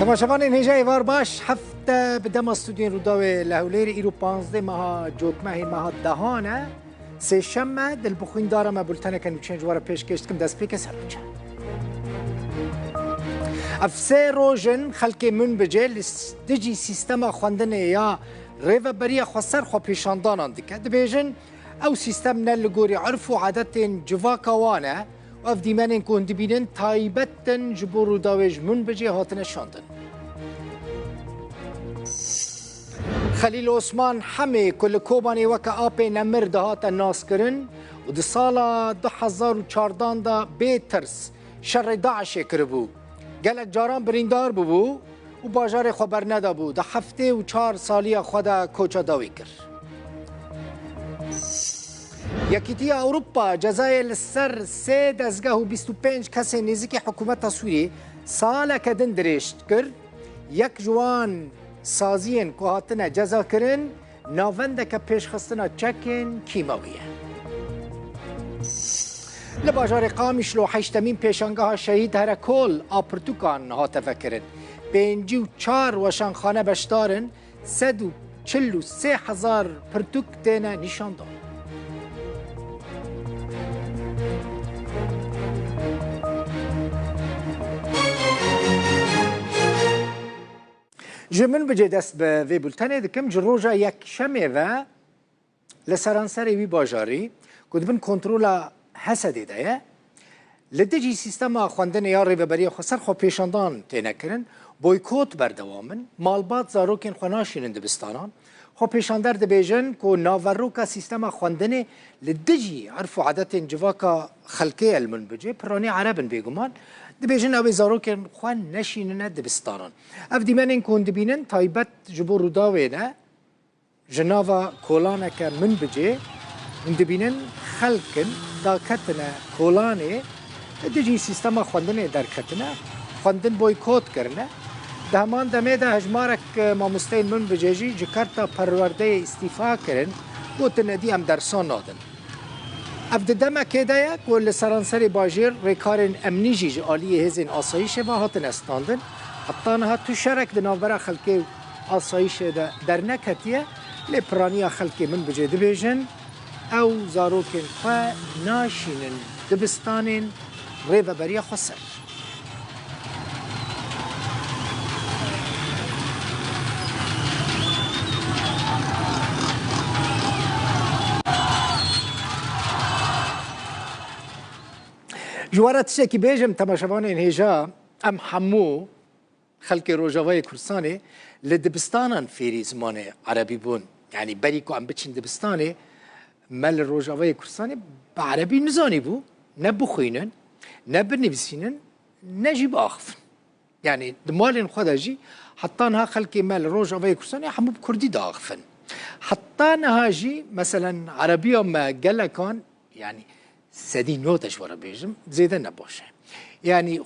تماشاوان هجا ایوار باش هفته بدم استودیو روداوی لهولیر ایرو 15 ماه جوتمه ماه دهانه سه شنبه دل بخوین دارم بولتن کنو چنج واره پیش کشت کم دست پیک سروچه افسه روژن خلک من بجه لستجی سیستم خواندن یا ریو بری خسر خو پیشاندان اندکه دبیجن او سیستم نل گوری عرف و عادت جواکوانه و اف دیمنین کن دبینن تایبتن جبور روداویج من بجه هاتن شاندن خلیل عثمان همه کل کوبانی وک آپ نمر دهات ناس کرن و ده سالا 2014 دا بیترس شر داعش کربو گلک جاران بریندار ببو و باجار خبر ندا بو ده هفته و 4 سالی خدا کوچا داوی کر یکیتی اروپا جزایل سر 3 دزگاه و 25 کسی نزدیک حکومت سوریه سال کدن درشت کر یک جوان سازین که هاتنه جزا کرن ناونده که پیش خستنه چکن کیماویه لباجار قامیشلو حشتمین پیشانگاه شهید هر کل آپرتوکان هاته فکرن 54 وشانخانه بشدارن 143,000 پرتوک تینه نشان دار جمن بجه دست به وی بولتنه دکم جروجا یک شمه و لسرانسر وی باجاری که دبن کنترول حسده ده لدجی سیستم خواندن یا ریوبری خسر خو پیشاندان تینه کرن بویکوت بردوامن مالبات زاروکین خوناشینن دبستانان خو پیشاندر دبیجن که ناوروکا سیستم خواندن لدجی عرف و عادت جواکا خلقه المن بجه پرانی عربن بیگمان دبیجن اوی زاروکین خوان نشینن دبستانان اف دیمنین کن دبینن تایبت جبو روداوی نه جناوا کولانک من بجه دبینن خلقن دا کتنه کولانه دجی سیستم خواندن در کتنه خواندن بویکوت کرنه ده همان دمه ده هجمارک ماموستین من بجهجی جکارتا پرورده استیفا کرن گوتن دی هم درسان نادن اف دمه که ده یک و لسرانسر باجیر ریکارن امنی جیج آلی هزین آسایش و هاتن استاندن حتی نها تو شرک ده نوبرا خلقه آسایش ده در نکتیه لپرانی خلقه من بجه دبیجن او زاروکن خواه ناشینن دبستانین ریو بریا خسر جوارت شکی بیجم تماشاوان این هجا ام حمو خلق روجاوای کردستانی لدبستانان فیری زمان عربی بون یعنی بری که ام بچین دبستانی مل روجاوای کردستانی با عربی نزانی بو نه بخوینن نه بنویسینن نه جی باخفن یعنی دمالین خدا جی حتی نها خلق مل روجاوای کردستانی همو بکردی داخفن حتی نها جی مثلا عربی هم گلکان یعنی سدی نوتش وارا بیجم زیده نباشه یعنی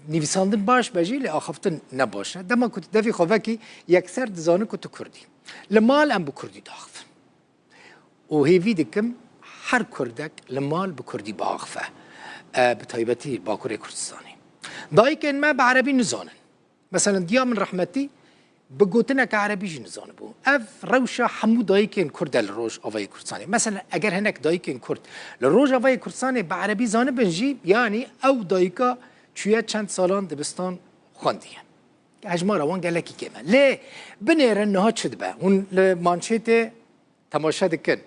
نویساندن باش بجی لآخفتن نباشه دما کت دفی خواه کی یکسر دزانه کتو کردی لمال ام بکردی داخفن و هیوی دکم هر کردک لمال بکردی باخفه بطایبتی باکوری کردستانی دایی که ما بعربی نزانن مثلا دیا من رحمتی بگوتنه که عربی جی نزانه بو اف روشا حمو دایی که کرد لروج آوای کردستانی مثلا اگر هنک دایی که کرد لروج آوای کردستانی با عربی زانه بنجی یعنی او دایی که چویه چند سالان دبستان خواندیه هجما روان گلکی که من لی بنیرن نها چد به اون لمانشیت تماشا دکن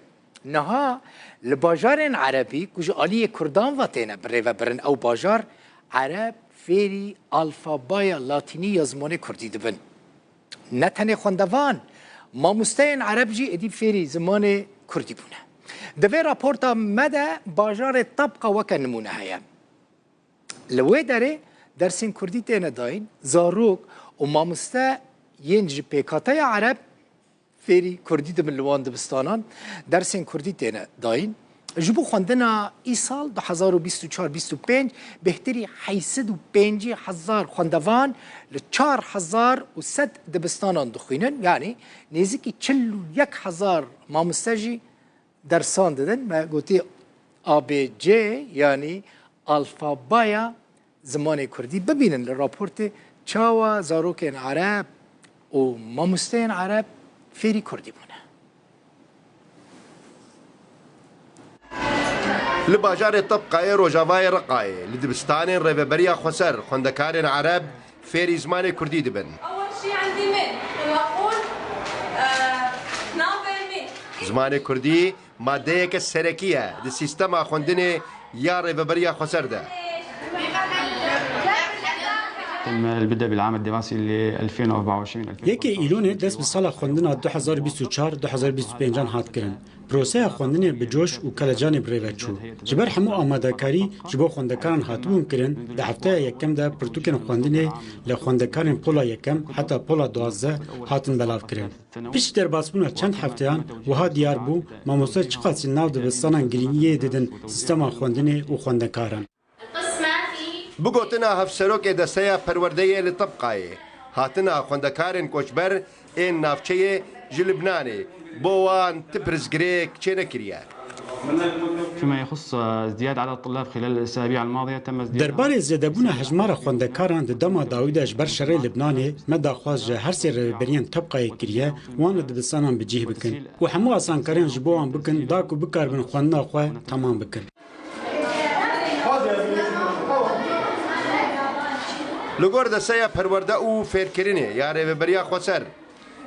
نها لباجارن عربی کج آلی کردان واتینه بره و برن او باجار عرب فیری الفابای لاتینی یا زمان کردی دبن نه تنه خواندوان ماموستین عرب جی ادی فیری زمان کردی بونه دوی راپورتا مده باجار طبقه وکن نمونه هیا لوی داره درسین کردی تینه داین زاروک و ماموسته ینج پیکاتای عرب فیری کردی دمن لوان دبستانان درسین کردی تینه داین جبو خواندنا ای سال 2024-25 بهتری 805,000 خواندوان ل 4,100 دبستانان دخوینن یعنی نزدیکی 41,000 ماموستجی درسان دادن ما گوتی ABC یعنی الفابایا زمان کردی ببینن راپورت چاوا زاروکین عرب و ماموستین عرب فێری کوردی بوونە. لە باژارێ تەبقایە ڕۆژاوای ڕقایە لە دبستانên ڕێبەبەریە خوسەر خوێندەکارên عەرەب فێری زمانی کوردی دەبن. زمانی کوردی مادەیەکە سەرەکیە لە سیستەما خوێندنێ یا ڕێبەبەریە خوسەردا. البدء بالعام الدراسي اللي 2024 یکی ایلونه دست به سال خواندن 2024-2025 هات کردن. پروسه خواندن به جوش و کلجان بریوت شو. جبر همو آماده کاری جبو خواندکاران هاتبون کردن. در هفته یکم در پرتوکن خواندن لخواندکاران پولا یکم حتی پولا 12 هاتن بلاف کردن. پیش در باسمون چند هفتهان وها دیار بو ماموسه چقدر ناو دبستان گرینیه دیدن سیستم خواندن و خواندکاران. بگوتنا هەفسەرۆکێ دەستەیە پەروەردەیە لە تەبقایە هاتنە خوێندەکارن کۆچبەر ئێن ناوچەیە ji لبنانê بۆ وان تپرزگرێک چێ نەکریە. فيما يخص ازدياد عدد الطلاب خلال الاسابيع الماضيه تم ازدياد درباره زیادبون حجمار خوندکاران د دما داوود اجبر شری لبنان مدا خواز هر سر برین طبقه کریه وان د بسانان بجيه بکن و همو اسانکاران جبوان بکن داکو بکار بن خوندنا خو تمام بکن. لەگۆر دەسەیە پەروەردە و فێرکردنێ یا ڕێبەبەریە خوسەر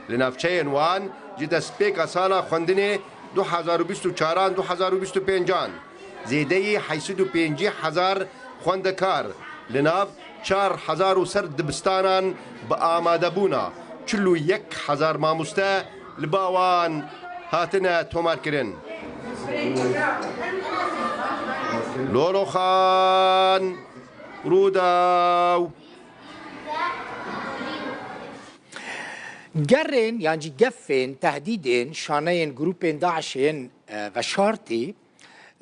لە ناوچەیەن وان ji destpêka sala xwendinê 2024-2025 zêdeyî 85,000 xwendekar li nav 4,000 ser dibistanan bi amadebûna 41,000 mamoste li bawan hatine tomarkirin. Loroxan Rûdaw گەڕێن یانجی گەفێن تهدیدên شانەیên گروپên داعشên veşartî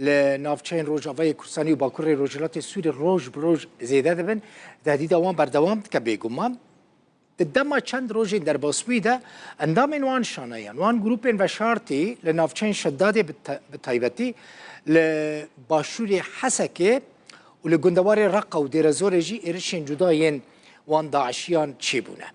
li navçeyên Rojavayê Kurdistanê û Bakurê Rojhilatê Sûrê roj bi roj zêde dibin. Tehdîda wan berdewam dike bêguman. Di dema çend rojên derbasbûyî de endamên wan şaneyan wan grûpên veşartî li navçeyên Şeddadê bi taybetî li başûrê Hesekê û li gundewarê Reqa û Dêrezorê jî êrişên cudayên wan daişiyan çêbûne.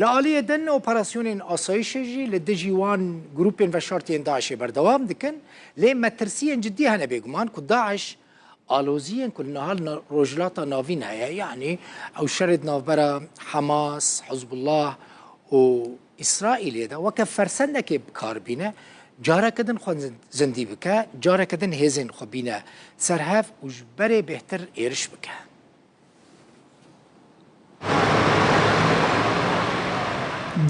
Li aliyê din operasyonên asayişê jî li dijî wan grûpên veşartiyên Daişê berdewam dikin lê metirsiyên ciddî hene bêguman ku Daeş aloziyên ku li nihal rojhilata navîn heye yanî ew şerê di navbera Hemas, Hizbullah û İsraîlê de weke fersendekê bikarbîne careke din xwe zindî bike, careke din hêzên xwe bîne serhev û ji berê bêhtir êriş bike.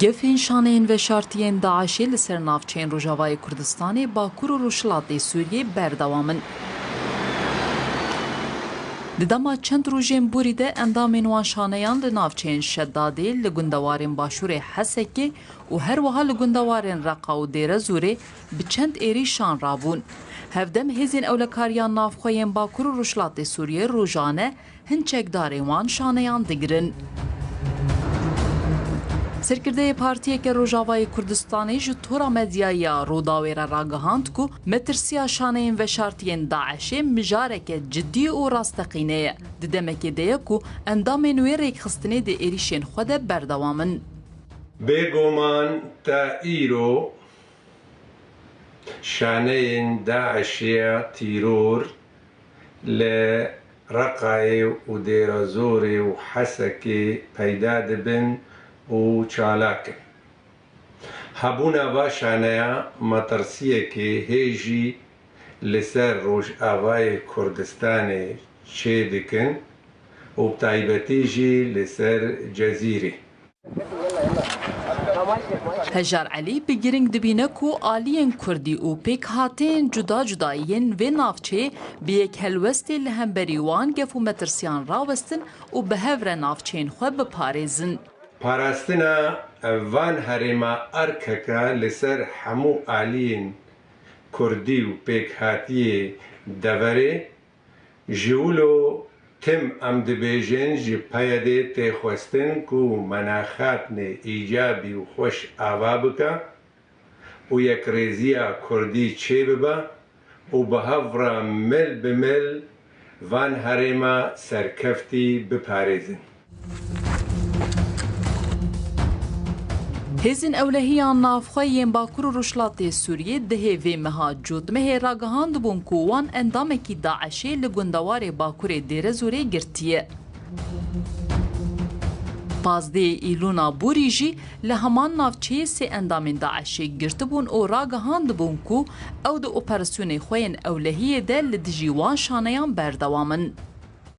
Gefên şaneyên veşartiyên Daişê li ser navçeyên Rojavayê Kurdistanê, Bakur û Rojhilatê Sûriyê berdewam in. Di dema çend rojên borî de endamên wan şaneyan li navçeyên Şeddadê, li gundewarên başûrê Hesekê û her wiha li gundewarên Reqa û Dêrezorê bi çend êrişan rabûn. Hevdem hêzên ewlekariya navxweyên Bakur û Rojhilatê Sûriyê rojane hin çekdarên wan şaneyan digirin. Serkirdeyê Partiyeke Rojavayê Kurdistanê ji tora medyaya Rodawê re ragihand ku metirsiya şaneyên veşartiyên Daişê mijareke ciddî û rasteqîne ye. Di demekê de ye ku endamên wê rêkxistinê de êrişên xwe de berdewam in. Bêguman ta îro şaneyên Daişê tîror li Reqayê û Dêrezorê û Hesekê peyda dibin û çalak in. Hebûna va şaneya metirsiyekê hêjî li ser Rojavayê Kurdistanê çê dikin û bi taybetî jî li ser Cezîrê. Hejar Elî bi giring dibîne ku aliyên Kurdî û pêkhateyên cuda cudayî yên vê navçeyê bi yekhelwestê li hemberî wan gef û metirsiyan rawestin û bi hev re navçeyên xwe biparêzin. Parastina van herêma erkeka li ser hemû aliyên Kurdî û pêkhatiyê deverê ji wilo tim em dibêjin ji peyedê têxwestin ku menaxatnê îcabî û xweş ava bike û yekrêziya Kurdî çê bibe û bi hev re mil bi mil van herêma serkeftî biparêzin. هێزین ئەولەهیان نافخۆیên باkur û Rojhilatê Sûriyê dihê vê meha cotmehê ragihand bûn ku wan endamekî Daişê li gundewarê Bakurê Dêrezorê girtiye. Pazdeyê îlûna Borî jî li heman navçeyê sê endamên Daişê girtibûn û ragihandibûn ku ew di operasyonê xwe yên ewlehiyê de li dijî wan şaneyan berdewamin.